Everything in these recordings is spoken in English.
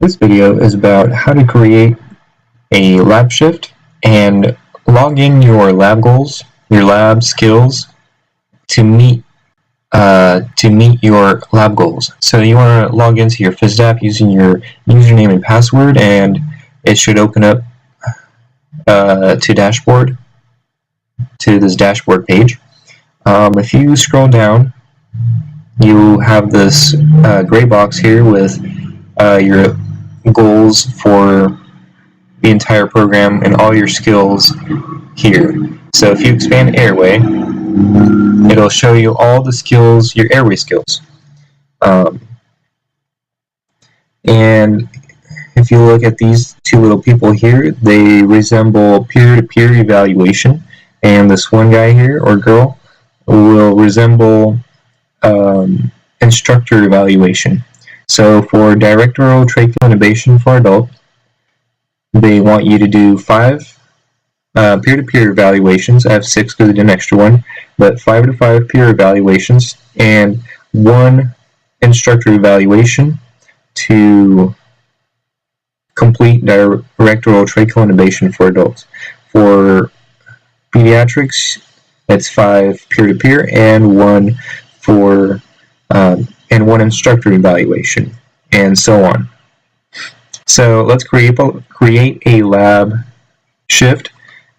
This video is about how to create a lab shift and log in your lab goals, your lab skills to meet your lab goals. So you want to log into your Fisdap using your username and password, and it should open up to this dashboard page. If you scroll down, you have this gray box here with your goals for the entire program and all your skills here. So if you expand Airway, it'll show you all the skills, your Airway skills. And if you look at these two little people here, they resemble peer-to-peer evaluation, and this one guy here, or girl, will resemble instructor evaluation. So for directorial tracheal intubation for adult, they want you to do 5 peer-to-peer evaluations. I have 6 because I did an extra one, but 5 to 5 peer evaluations and 1 instructor evaluation to complete directorial tracheal intubation for adults. For pediatrics, it's 5 peer-to-peer and 1 for and 1 instructor evaluation, and so on. So let's create a lab shift.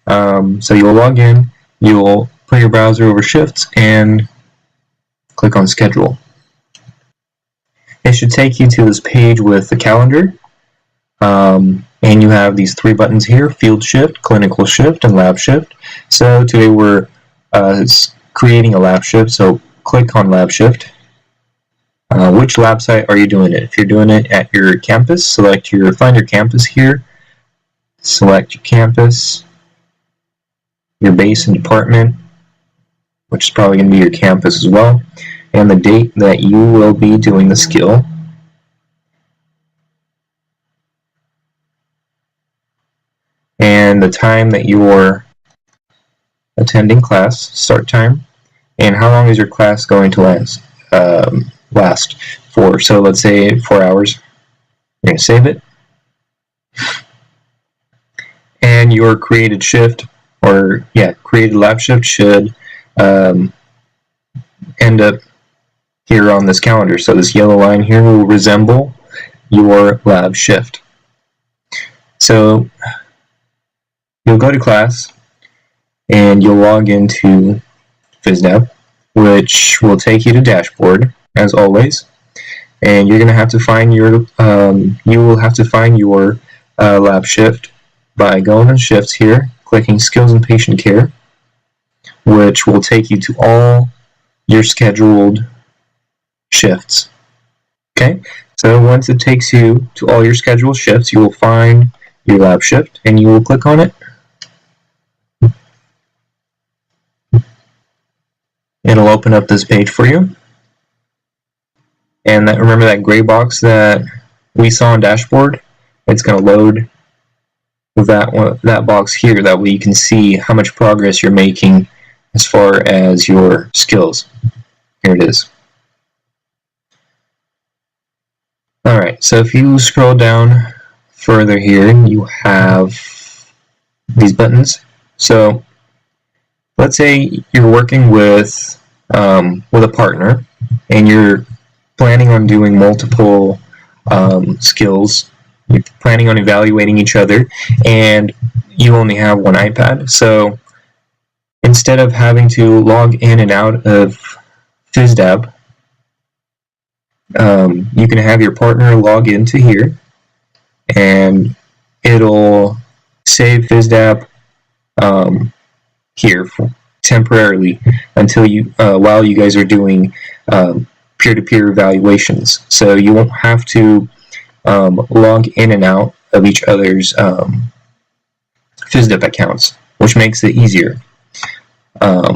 So you'll log in, you'll put your browser over shifts and click on schedule. It should take you to this page with the calendar, and you have these 3 buttons here: field shift, clinical shift, and lab shift. So today we're creating a lab shift, so click on lab shift. Which lab site are you doing it? If you're doing it at your campus, find your campus here, select your campus, your base and department, which is probably going to be your campus as well, and the date that you will be doing the skill. And the time that you're attending class, start time, and how long is your class going to last for. So let's say 4 hours. You're going to save it, and your created shift, created lab shift should end up here on this calendar. So this yellow line here will resemble your lab shift. So you'll go to class and you'll log into Fisdap, which will take you to dashboard as always, and you're going to have to find your lab shift by going on shifts here, clicking skills and patient care, which will take you to all your scheduled shifts. Okay, so once it takes you to all your scheduled shifts, you will find your lab shift and you will click on it. It'll open up this page for you. And remember that gray box that we saw on dashboard? It's going to load that box here. That way you can see how much progress you're making as far as your skills. Here it is. Alright, so if you scroll down further here, you have these buttons. So let's say you're working with a partner and you're planning on doing multiple skills. You're planning on evaluating each other, and you only have one iPad. So instead of having to log in and out of Fisdap, you can have your partner log into here, and it'll save Fisdap here temporarily until while you guys are doing peer-to-peer evaluations. So you won't have to log in and out of each other's Fisdap accounts, which makes it easier. I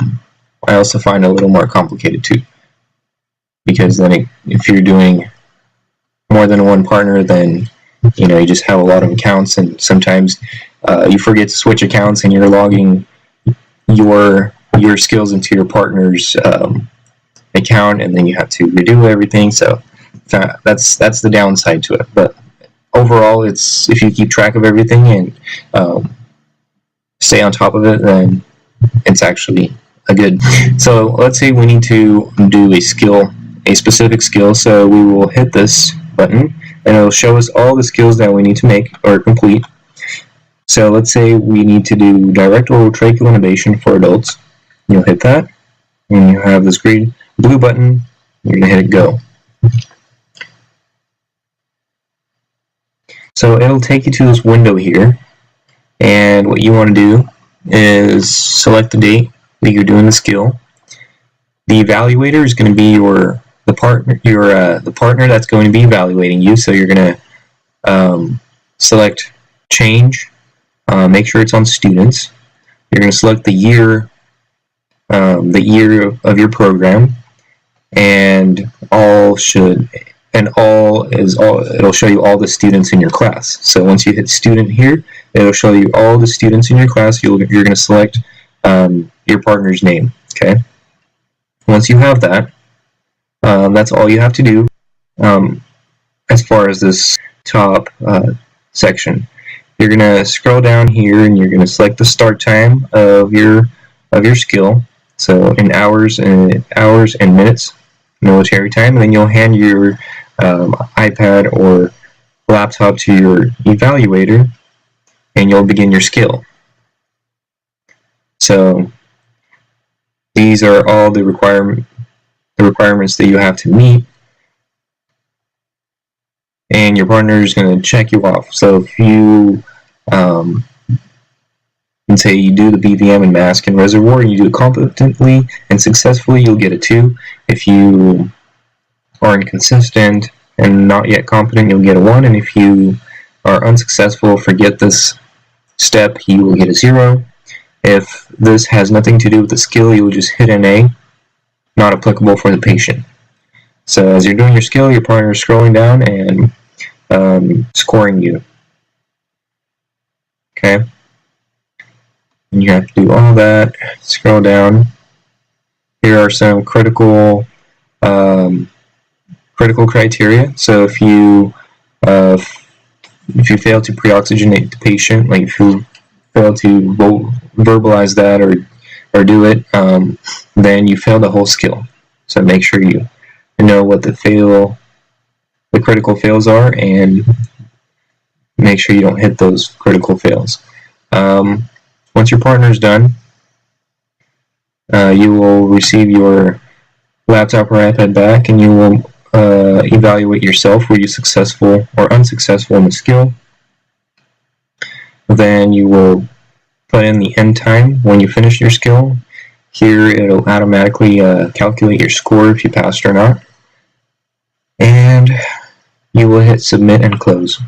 also find it a little more complicated too, because then if you're doing more than one partner, then you just have a lot of accounts, and sometimes you forget to switch accounts and you're logging your skills into your partner's account, and then you have to redo everything. So that's the downside to it. But overall, it's if you keep track of everything and stay on top of it, then it's actually a good. So let's say we need to do a skill, a specific skill. So we will hit this button, and it'll show us all the skills that we need to make or complete. So let's say we need to do direct oral tracheal intubation for adults. You'll hit that, and you have this green blue button. You're gonna hit it go. So it'll take you to this window here, and what you want to do is select the date that you're doing the skill. The evaluator is going to be the partner that's going to be evaluating you. So you're going to select change, make sure it's on students. You're going to select the year of your program, and it'll show you all the students in your class. So once you hit student here, it'll show you all the students in your class. You're going to select your partner's name. Okay. Once you have that, that's all you have to do as far as this top section. You're going to scroll down here, and you're going to select the start time of your skill. So in hours and minutes, military time, and then you'll hand your iPad or laptop to your evaluator, and you'll begin your skill. So these are all the requirements that you have to meet, and your partner is going to check you off. So if you and say you do the BVM and mask and reservoir, and you do it competently and successfully, you'll get a 2. If you are inconsistent and not yet competent, you'll get a 1. And if you are unsuccessful, forget this step, you will get a 0. If this has nothing to do with the skill, you will just hit an A, not applicable for the patient. So as you're doing your skill, your partner is scrolling down and scoring you. Okay. And you have to do all that. Scroll down. Here are some critical criteria. So if you fail to pre-oxygenate the patient, like if you fail to verbalize that or do it, then you fail the whole skill. So make sure you know what the critical fails are, and make sure you don't hit those critical fails. Once your partner is done, you will receive your laptop or iPad back, and you will evaluate yourself. Were you successful or unsuccessful in the skill? Then you will put in the end time when you finish your skill. Here it'll automatically calculate your score if you passed or not. And you will hit submit and close.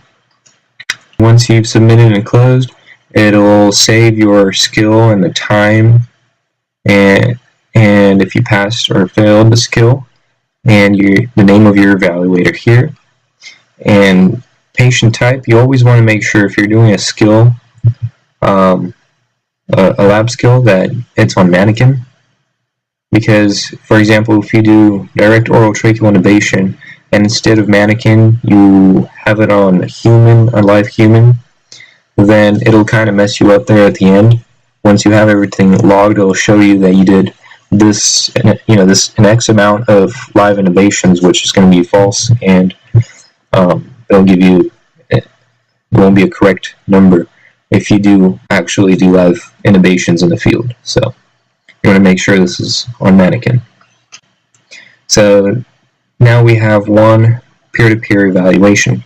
Once you've submitted and closed, it'll save your skill and the time, and if you passed or failed the skill, and the name of your evaluator here. And patient type, you always want to make sure if you're doing a skill, a lab skill, that it's on mannequin. Because, for example, if you do direct oral tracheal intubation, and instead of mannequin you have it on a live human, then it'll kind of mess you up there at the end. Once you have everything logged, it'll show you that you did this, an X amount of live intubations, which is going to be false, and it'll give you, it won't be a correct number if you do actually do live intubations in the field. So you want to make sure this is on mannequin. So now we have one peer-to-peer evaluation,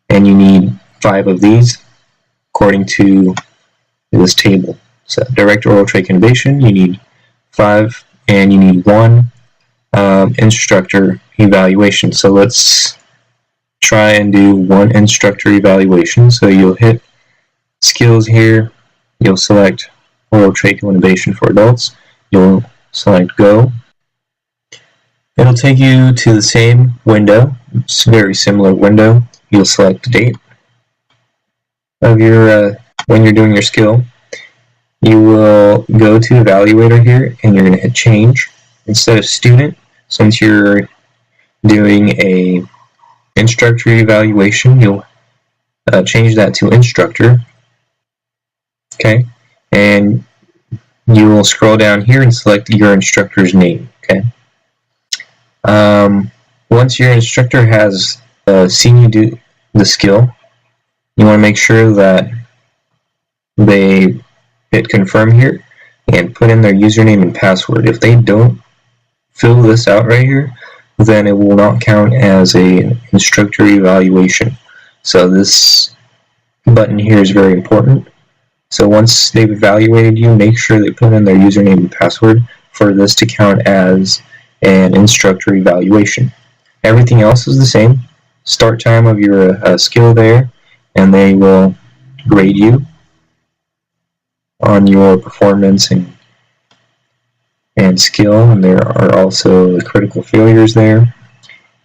and you need 5 of these according to this table. So direct oral tracheal intubation, you need 5, and you need 1 instructor evaluation. So let's try and do 1 instructor evaluation. So you'll hit skills here, you'll select oral tracheal intubation for adults, you'll select go. It'll take you to the same window. It's a very similar window. You'll select the date of your when you're doing your skill. You will go to evaluator here, and you're going to hit change. Instead of student, since you're doing a instructor evaluation, you'll change that to instructor. Okay, and you will scroll down here and select your instructor's name. Okay. Once your instructor has seen you do the skill, you want to make sure that they hit confirm here and put in their username and password. If they don't fill this out right here, then it will not count as an instructor evaluation. So this button here is very important. So once they've evaluated you, make sure they put in their username and password for this to count as an instructor evaluation. Everything else is the same. Start time of your skill there, and they will grade you on your performance and skill, and there are also the critical failures there.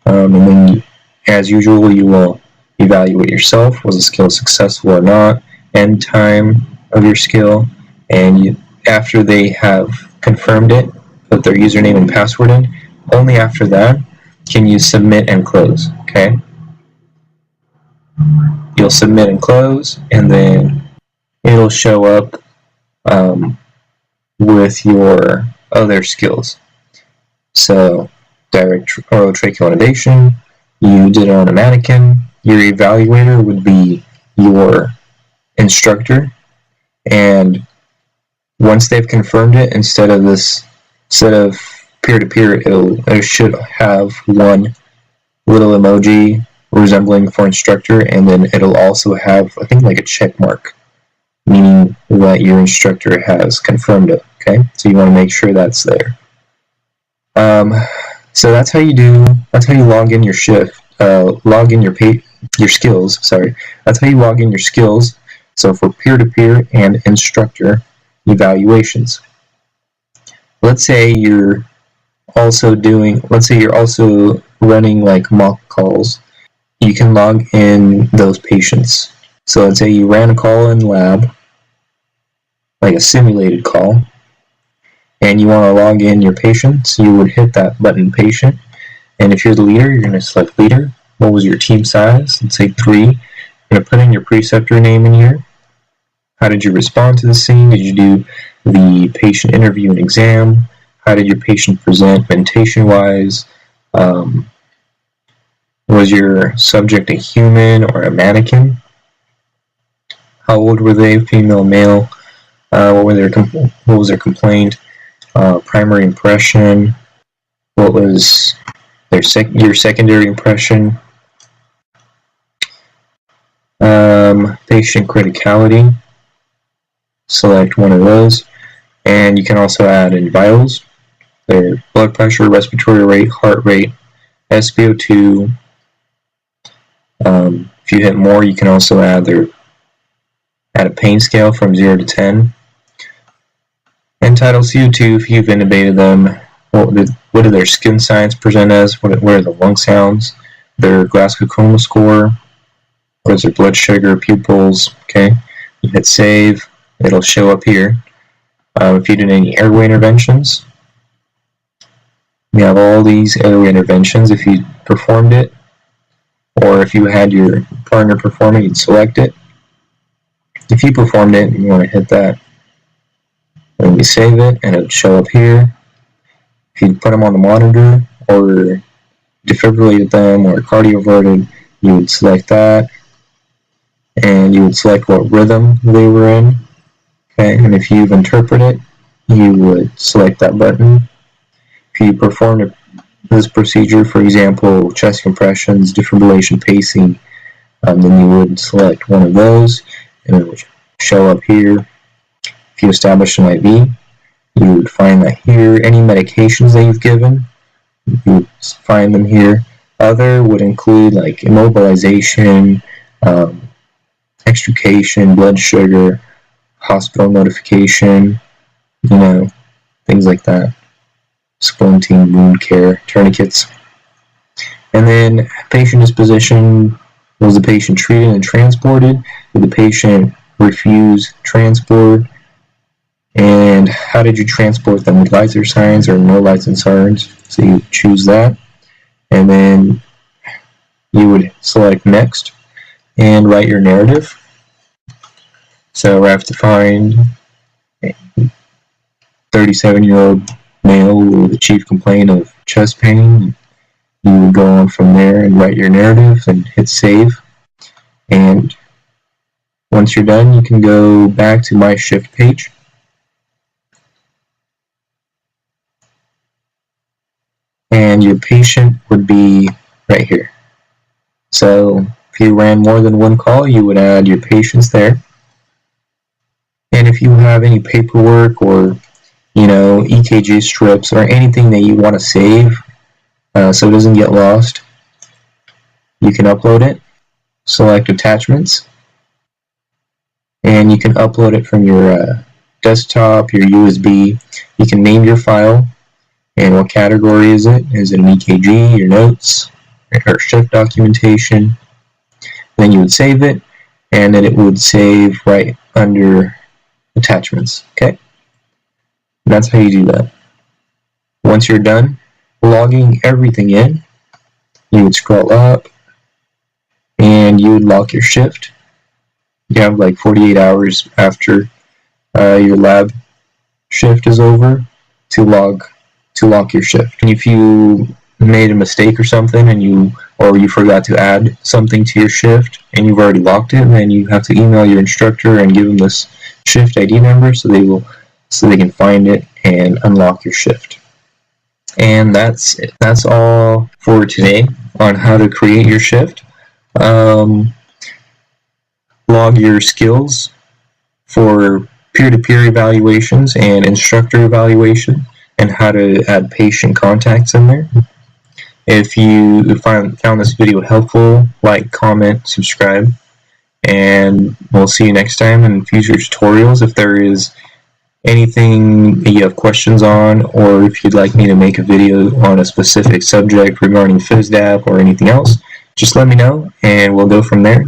And then, as usual, you will evaluate yourself. Was the skill successful or not? End time of your skill, and after they have confirmed it, put their username and password in. Only after that can you submit and close. Okay? You'll submit and close, and then it'll show up with your other skills. So, direct oral tracheal intubation, you did it on a mannequin. Your evaluator would be your instructor, and once they've confirmed it, instead of peer-to-peer, it should have one little emoji resembling for instructor, and then it'll also have, I think, like a check mark, meaning that your instructor has confirmed it. Okay, so you want to make sure that's there. So that's how you log in your shift, log in your skills. Sorry, that's how you log in your skills. So for peer-to-peer and instructor evaluations. Let's say you're also running like mock calls. You can log in those patients. So let's say you ran a call in lab, like a simulated call, and you want to log in your patients. You would hit that button, patient, and if you're the leader, you're going to select leader. What was your team size? Let's say 3. You're going to put in your preceptor name in here. How did you respond to the scene? Did you do the patient interview and exam? How did your patient present mentation-wise? Was your subject a human or a mannequin? How old were they, female, male? What was their complaint? Primary impression? What was your secondary impression? Patient criticality. Select one of those, and you can also add in vitals: their blood pressure, respiratory rate, heart rate, SpO2. If you hit more, you can also add a pain scale from 0 to 10. Untitled CO2, if you've intubated them, what did their skin signs present as? What are the lung sounds? Their Glasgow Coma score? What is their blood sugar, pupils? Okay, you hit save. It'll show up here. If you did any airway interventions, you have all these airway interventions. If you performed it, or if you had your partner perform it, you'd select it. If you performed it, you want to hit that. Then you save it, and it'll show up here. If you put them on the monitor, or defibrillated them, or cardioverted, you would select that, and you would select what rhythm they were in. Okay, and if you've interpreted it, you would select that button. If you performed this procedure, for example, chest compressions, defibrillation, pacing, then you would select one of those, and it would show up here. If you establish an IV, you would find that here. Any medications that you've given, you would find them here. Other would include like immobilization, extrication, blood sugar, hospital notification, things like that. Splinting, wound care, tourniquets. And then patient disposition: was the patient treated and transported? Did the patient refuse transport? And how did you transport them? With lights or sirens or no lights and sirens? So you choose that, and then you would select next. and write your narrative. So I have to find a 37-year-old male with a chief complaint of chest pain. You go on from there and write your narrative and hit save. And once you're done, you can go back to my shift page. And your patient would be right here. So if you ran more than one call, you would add your patients there. And if you have any paperwork or EKG strips or anything that you want to save so it doesn't get lost, you can upload it. Select attachments, and you can upload it from your desktop, your USB. You can name your file and what category is it. Is it an EKG, your notes, or shift documentation? Then you would save it, and then it would save right under attachments. Okay, and that's how you do that. Once you're done logging everything in, you would scroll up and you would lock your shift. You have like 48 hours after your lab shift is over to lock your shift. And if you made a mistake or something and you forgot to add something to your shift and you've already locked it, then you have to email your instructor and give them this shift ID number so they can find it and unlock your shift. And that's it. That's all for today on how to create your shift. Log your skills for peer-to-peer evaluations and instructor evaluation, and how to add patient contacts in there. If you found this video helpful, like, comment, subscribe, and we'll see you next time in future tutorials. If there is anything that you have questions on, or if you'd like me to make a video on a specific subject regarding Fisdap or anything else, just let me know and we'll go from there.